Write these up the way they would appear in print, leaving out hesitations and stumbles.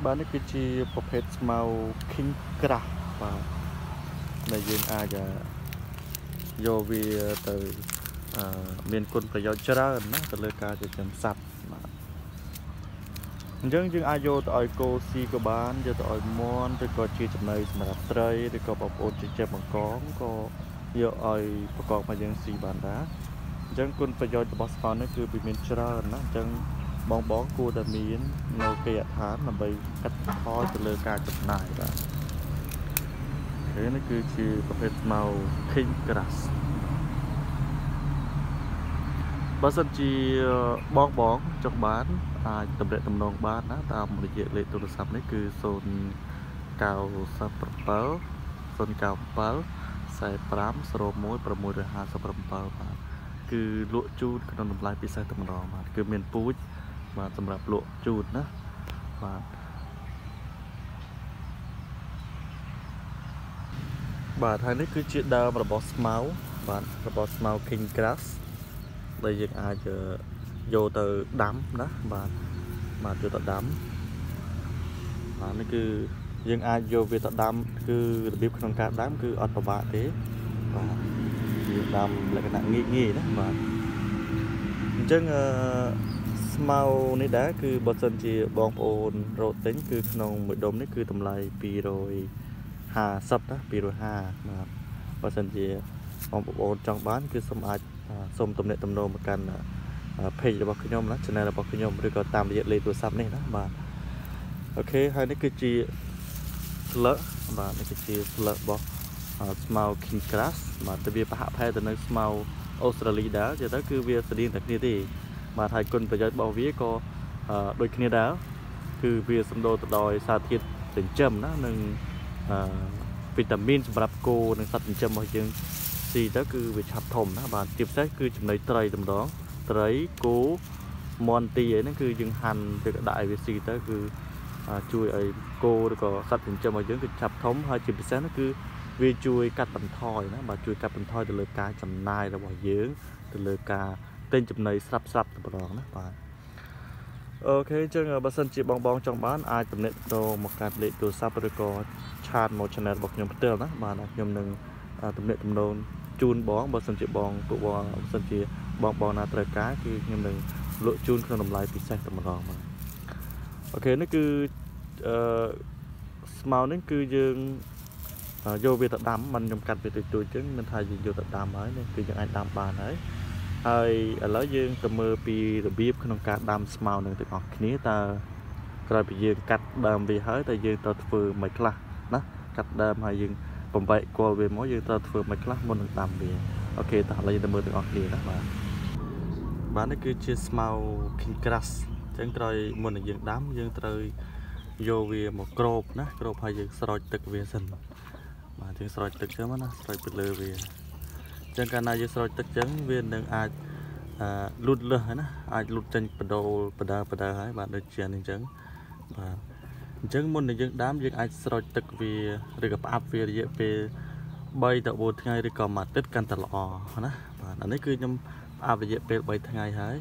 bán cái chiประเภท màu king craft và này dương ai giờ vô vì từ miền quân phải do chợ nó từ lời ca cho chấm sạch nhưng ai vô tỏi cô si có bán cho tỏi món cho có chi chấm này mà đặt tray để có bọc ôn chơi bằng có vô aiประกอบมายังสีบานดาจังคุณประโยชน์จากบอสฟอนนั่นคือเป็นมินเชอร์นะจังบองกูดามีนโนเกียฐานนำไปกัดทอจะเลือกการจัดนายบ้างนั่นคือชื่อประเภทเมาคิงกรัสบอสจีบองจากบ้านตำเด็จตำนองบ้านนะตามรายละเอียดเลยโทรศัพท์นี่คือโซนกาวสับเปิลโซนกาวเปิลใส่ปรามสโลมวยประมวยเรือหาสับเปิลมาคือลวกจูดขนมลายปีศาจตำรองมาคือเมียนปูดมาสำหรับลวกจูดนะมาบาทไทยนี่คือชื่อดาวระบบสมาร์บาทระบบสมาร์คิงกรัสเลยยังอาจจะโยtừดำนะบาทมาโยtừดำนี่คือยังอาจโยเวtừดำคือระเบียบขนมการดำคืออัตบะเด้บาทดำลักษณะงี้นะบาทจังmàu này đãคือบทสันจีบองโอนโรติ้งคือขนมมือดมนี่คือทำลายปีโรยหาซับนะปีโรยห้านะครับบทสันจีบองโอนจังบ้านคือสมัยสมตำเนตำโนมากันเพจระบบขยมนะชนะระบบขยมหรือก็ตามละเอียดเลยตัวซับนี่นะบาทโอเคให้นี่คือจีเลอะบาทนี่คือจีเลอะบอกsmall king grass มาแต่เบียร์ปะหะแพ้แต่ใน small ออสเตรเลียได้จะได้คือเบียร์สดีแต่นี่ที่มาไทยคนประโยชน์บางวิก็โดยคณิตแล้วคือเวียสมโดตดอยสาธิตถึงเจมนะหนึ่งวิตามินสำหรับโกหนึ่งสัตว์ถึงเจมบางอย่างสี่ก็คือวิชับถมนะบาทจิบใช้คือจำนวนไตรจำลองไตรโกมอนตีนั่นคือยังหันจากđạiวิสี่ก็คือช่วยไอ้โกแล้วก็สัตว์ถึงเจมบางอย่างคือฉับถมให้จิบใช้นั่นคือวิช่วยกัดบันทอยนะบาช่วยกัดบันทอยแต่เลยการจำนายระหว่างเยื้องแต่เลยการtên chụp này sắp tập đoàn đó bạn ok chứ bà sân chị bong trong bán ai tầm nệm đồ một cái lệ đồ sắp rồi có chan một channel bọc nhom tơ đó mà nó nhom đừng tầm nệm tầm đồ chun bón bà sân chị bong tụ bò sân chị bong là trời cá thì nhom đừng lội chun không làm lại bị sai tập đoàn mà ok nó cứ màu nó cứ dương vô về tập đám mình nhom cắt về từ từ chứ mình thay vì vô tập đám ấy nên cứ những anh đám bàn ấyហើយឥឡូវយើងទៅមើលពីរបៀបក្នុងការដាំស្មៅនឹងទាំងអស់គ្នាតើក្រោយពីយើងកាត់ដើមវាហើយតើយើងត្រូវធ្វើមិនខ្លះណាកាត់ដើមហើយយើងបំបែកគល់វាមកយើងត្រូវធ្វើមិនខ្លះមុននឹងដាំវាអូខេតោះឥឡូវយើងទៅមើលទាំងអស់គ្នាណាបាទនេះគឺជាស្មៅ king grass អញ្ចឹងក្រោយមុននឹងយើងដាំយើងត្រូវយកវាមកគ្របណាគ្របហើយយើងស្រោចទឹកវាសិនបាទយើងស្រោចទឹកចឹងណាស្រោចពីលើវាចឹងកាលណាយើងស្រោចទឹកចឹងវានឹងអាចលូតលើសណាអាចលូតចេញបដើហើយបាទដូចជានេះចឹងបាទអញ្ចឹងមុននឹងយើងដាំយើងអាចស្រោចទឹកវាឬក៏ផ្អាប់វារយៈពេល3ទៅ4ថ្ងៃឬក៏មួយអាទិត្យកាន់តែល្អណាបាទអានេះគឺខ្ញុំផ្អាប់រយៈពេល3ថ្ងៃហើយ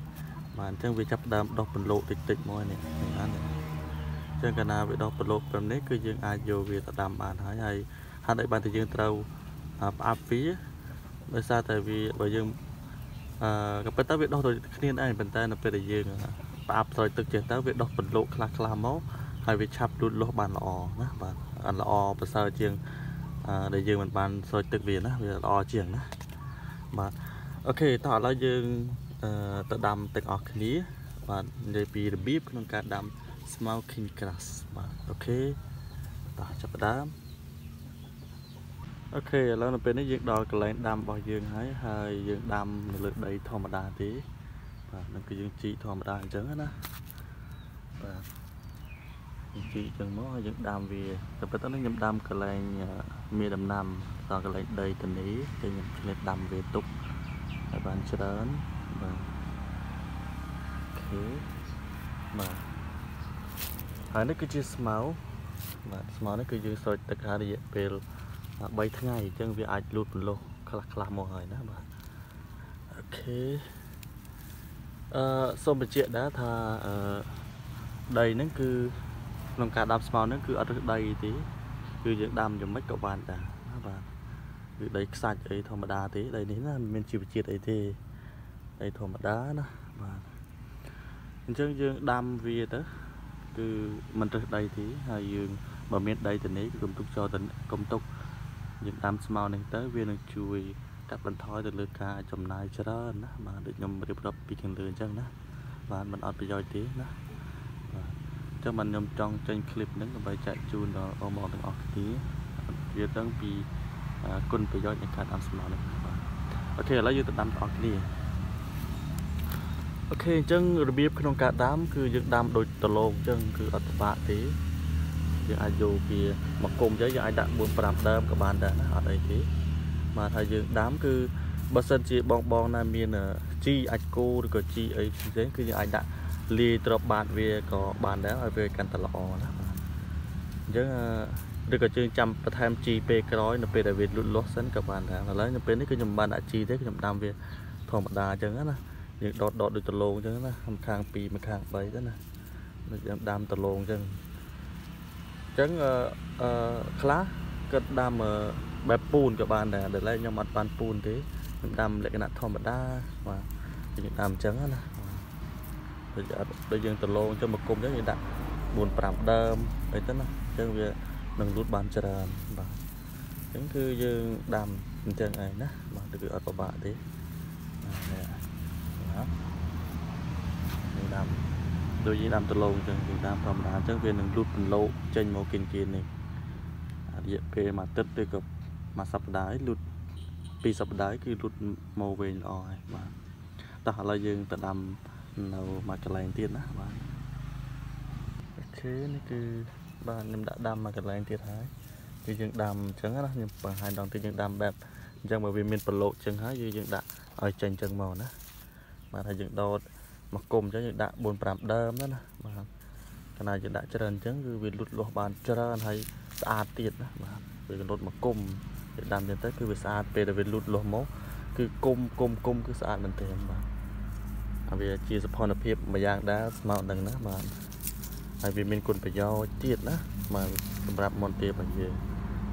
បាទអញ្ចឹងវាចាប់ដើមដុះពន្លកតិចមកនេះអញ្ចឹងកាលណាវាដុះពន្លកព្រមនេះគឺយើងអាចយកវាទៅដាំបានហើយហើយឲ្យបានតែយើងត្រូវផ្អាប់វាដោយសារតែវាបើយើងក៏ប៉ុន្តែវាដុះដូចគ្នាដែរប៉ុន្តែនៅពេលដែលយើងផ្អាប់ស្រោចទឹកចេះទៅវាដុះពន្លកខ្លះមកហើយវាឆាប់លូតលាស់បានល្អណាបាទល្អប្រសើរជាងដែលយើងមិនបានស្រោចទឹកវាណាវាល្អជាងណាបាទអូខេតោះឥឡូវយើងទៅដាំទាំងអស់គ្នាបាទនិយាយពីរបៀបក្នុងការដាំ small king grass បាទអូខេតោះចាប់ផ្ដើមអូខេឥឡូវនៅពេលនេះយើងដល់កន្លែងដាំរបស់យើងហើយយើងដាំនៅលើដីធម្មតាទេបាទនឹងគឺយើងជីកធម្មតាអញ្ចឹងណាបាទយើងជីកអញ្ចឹងមកហើយយើងដាំវាតែប៉ុន្តែនេះខ្ញុំដាំកន្លែងមានដំណាំដល់កន្លែងដីទៅនេះខ្ញុំឆ្លៀតដាំវាទុកឲ្យបានច្រើនបាទអូខេបាទហើយនេះគឺជាស្មៅបាទស្មៅនេះគឺយើងស្រោចទឹកហើយរយៈពេល3ថ្ងៃអញ្ចឹងវាអាចលូតពន្លកខ្លះមកហើយណាបាទអូខេសូមបញ្ជាក់ដែរថាដីហ្នឹងគឺ ក្នុងការដាំស្មៅហ្នឹងគឺអត់រើសដីទេគឺយើងដាំយ៉ាងម៉េចក៏បានដែរណាបាទគឺដីខ្សាច់អីធម្មតាទេដីនេះណាមិនមានជីវជាតិអីទេដីធម្មតាណាបាទអញ្ចឹងយើងដាំវាទៅគឺមិនរើសដីទេហើយយើងបើមានដីទៅនេះគឺកុំទុកចោលទៅកុំទុកយើងដាំស្មៅនេះទៅវានឹងជួយកាត់បន្ថយទៅលើការចំណាយច្រើនណាបាទដូចខ្ញុំរៀបរាប់ពីខាងលើអញ្ចឹងណាបាទมันអត់ប្រយោជន៍ទេណាបាទចឹងខ្ញុំចង់ចេញคลิปហ្នឹងដើម្បីចែកជូនដល់បងប្អូនទាំងអស់គ្នាវាដឹងពីគុណប្រយោជន៍នៃការដាំស្មៅនេះបាទអូខេឥឡូវយើងទៅដាំបងប្អូនគ្នាអូខេអញ្ចឹងរបៀបក្នុងការដាំគឺយើងដាំដូចដលងអញ្ចឹងគឺអត់ពិបាកទេយើងអាចយកវាមកគុំទៅយើងអាចដាក់ 4-5 ដើមក៏បានដែរណាអត់អីទេបាទហើយយើងដាំគឺបើសិនជាបងណាមានជីអាចគោឬក៏ជីអីផ្សេងគឺយើងអាចដាក់លាយទ្របបាតវាក៏បានដែរឲ្យវាកាន់តែល្អណាបាទអញ្ចឹងឬក៏យើងចាំបន្ថែមជីពេលក្រោយនៅពេលដែលវាលូតលាស់សិនក៏បានដែរឥឡូវនៅពេលនេះគឺខ្ញុំបានដាក់ជីទេខ្ញុំដាំវាធម្មតាអញ្ចឹងណាយើងដុតដូចដលងអញ្ចឹងណាខាង2ម្ខាង3ទៅណាយើងដាំដលងអញ្ចឹងខ្លះគាត់ដាំបែបពូនក៏បានដែរដែលខ្ញុំអត់បានពូនទេខ្ញុំដាំលក្ខណៈធម្មតាបាទយើងដាំអញ្ចឹងណាដូចយើងដលងអញ្ចឹងមកគុំអញ្ចឹងយើងដាក់ 4-5 ដើមអីទៅណាអញ្ចឹងវានឹងលូតបានច្រើនបាទអញ្ចឹងគឺយើងដាំអញ្ចឹងឯងណាបាទគឺអត់ពិបាកទេបាទយើងដាំដូចយើងដាំដលងអញ្ចឹងយើងដាំធម្មតាអញ្ចឹងវានឹងលូតបន្លោចេញមកគៀននេះរយៈពេលមួយអាទិត្យឬក៏មួយសប្តាហ៍លូត2សប្តាហ៍គឺលូតមកវិញល្អហើយបាទតោះឥឡូវយើងទៅដាំនៅមួយកន្លែងទៀតណាបាទអូខេនេះគឺបាទខ្ញុំដាក់ដាំមួយកន្លែងទៀតហើយគឺយើងដាំអញ្ចឹងណាខ្ញុំបង្ហាញដល់ទីយើងដាំបែបអញ្ចឹងបើវាមានប្រឡូកអញ្ចឹងហើយយើងដាក់ឲ្យចេញអញ្ចឹងមកណាបាទហើយយើងដោតមកគុំអញ្ចឹងយើងដាក់ 4-5 ដើមណាបាទកាលណាយើងដាក់ច្រើនអញ្ចឹងគឺវាលូតលាស់បានច្រើនហើយស្អាតទៀតណាបាទវាកណ្ដុតមកគុំយើងដាំអញ្ចឹងទៅគឺវាស្អាតពេលដែលវាលូតលាស់មកគឺគុំគឺស្អាតមែនទែនបាទវាជាសភនភាពមួយយ៉ាងដែរស្មៅហ្នឹងណាបាទហើយវាមានគុណប្រយោជន៍ទៀតណាបាទសម្រាប់មន្តទារបស់យើង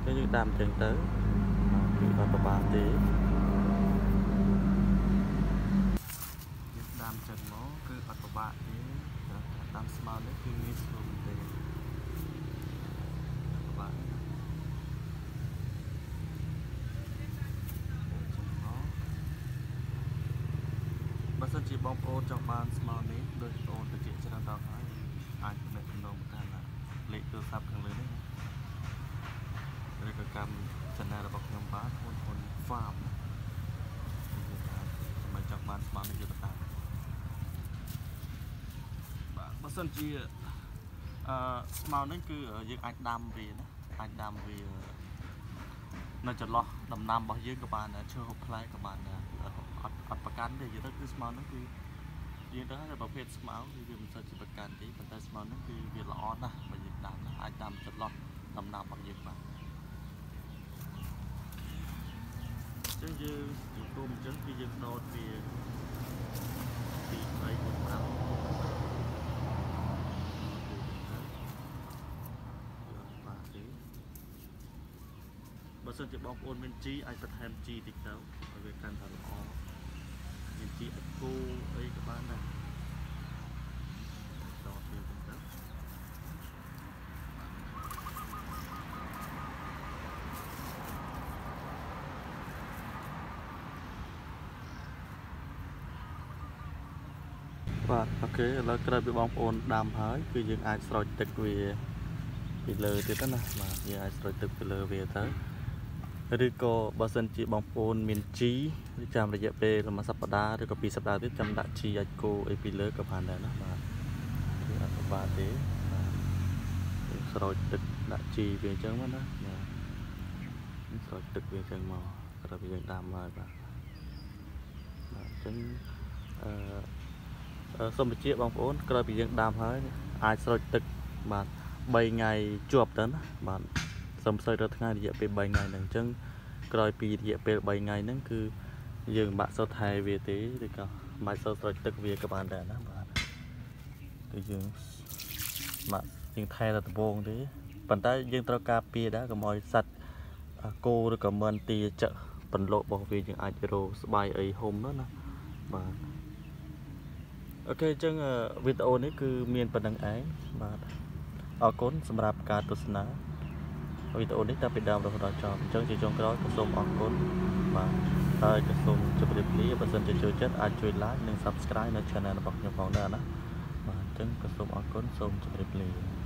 យើងដាំអញ្ចឹងទៅគឺអត់ពិបាកទេយើងដាំចឹងមកគឺអត់ពិបាកទេដាំស្មៅនេះគឺងាយស្រួលមែនទេពិបាកបើសិនជាបងប្អូនចង់បានស្មៅនេះដូចបងប្អូនទៅជាច្រើនដងហើយអាចទំនាក់ទំនងតាមលេខទូរស័ព្ទខាងលើនេះឬក៏កម្ម channel របស់ខ្ញុំបាទហ៊ុន farm ដើម្បីចង់បានស្មៅនេះយកទៅដាំបាទបើសិនជាស្មៅនេះគឺយើងអាចដាំវាណាអាចដាំវានៅចន្លោះដំណាំរបស់យើងក៏បានដែរឈើហូបផ្លែក៏បានដែរអត់ប្រកាន់ទេនិយាយទៅគឺស្មៅនេះគឺយើងទៅហើយប្រភេទស្មៅគឺវាមិនសូវជាប្រកាន់ទេប៉ុន្តែស្មៅនេះគឺវាល្អណាស់បើយើងដាំអាចដាំចន្លោះដំណាំរបស់យើងបានអញ្ចឹងយើងគុំអញ្ចឹងគឺយើងដោតវាពី3 4 5បើសិនជាបងប្អូនមានជីអាចបន្ថែមជីតិចទៅឲ្យវាកាន់តែល្អមានជីអាចគោអីក៏បានដែរដោតវាទៅបាទអូខេឥឡូវក្រោយពីបងប្អូនដាំហើយគឺយើងអាចស្រោចទឹកវាពីលើទៀតណាបាទយើងអាចស្រោចទឹកពីលើវាទៅឬក៏បើសិនជាបងប្អូនមានជីឬចាំរយៈពេលមួយសប្តាហ៍ឬក៏2សប្តាហ៍ទៀតចាំដាក់ជីអាចគោអីពីលើក៏បានដែរណាបាទគឺអត់ពិបាកទេបាទស្រោចទឹកដាក់ជីវាអញ្ចឹងមកណាបាទស្រោចទឹកវាអញ្ចឹងមកក្រោយពីយើងដាំហើយបាទអញ្ចឹងសូមបញ្ជាក់បងប្អូនក្រោយពីយើងដាំហើយអាចស្រោចទឹកបាទ3ថ្ងៃជាប់ទៅណាបាទសូមសូវរត់ថ្ងៃរយៈពេល3ថ្ងៃហ្នឹងអញ្ចឹងក្រោយពីរយៈពេល3ថ្ងៃហ្នឹងគឺយើងមិនបាក់សូវថែវាទេឬក៏មិនសូវស្រោចទឹកវាក៏បានដែរណាបាទគឺយើងបាក់ យើងថែទៅដំបងទេប៉ុន្តែយើងត្រូវការពារដែរកុំឲ្យសត្វគោឬក៏មន្ទីចបន្លករបស់វាយើងអាចរកស្បាយអីហុំនោះណាបាទអូខេអញ្ចឹងវីដេអូនេះគឺមានប៉ុណ្្នឹងឯងបាទអរគុណសម្រាប់ការទស្សនាវីដេអូនេះតាំងពីដើមរហូតដល់ចប់អញ្ចឹងជាចុងក្រោយក៏សូមអរគុណបាទហើយក៏សូមជម្រាបលាបើសិនជាចូលចិត្តអាចជួយ like និង subscribe នៅ channel របស់ខ្ញុំផងដែរណាបាទអញ្ចឹងក៏សូមអរគុណសូមជម្រាបលា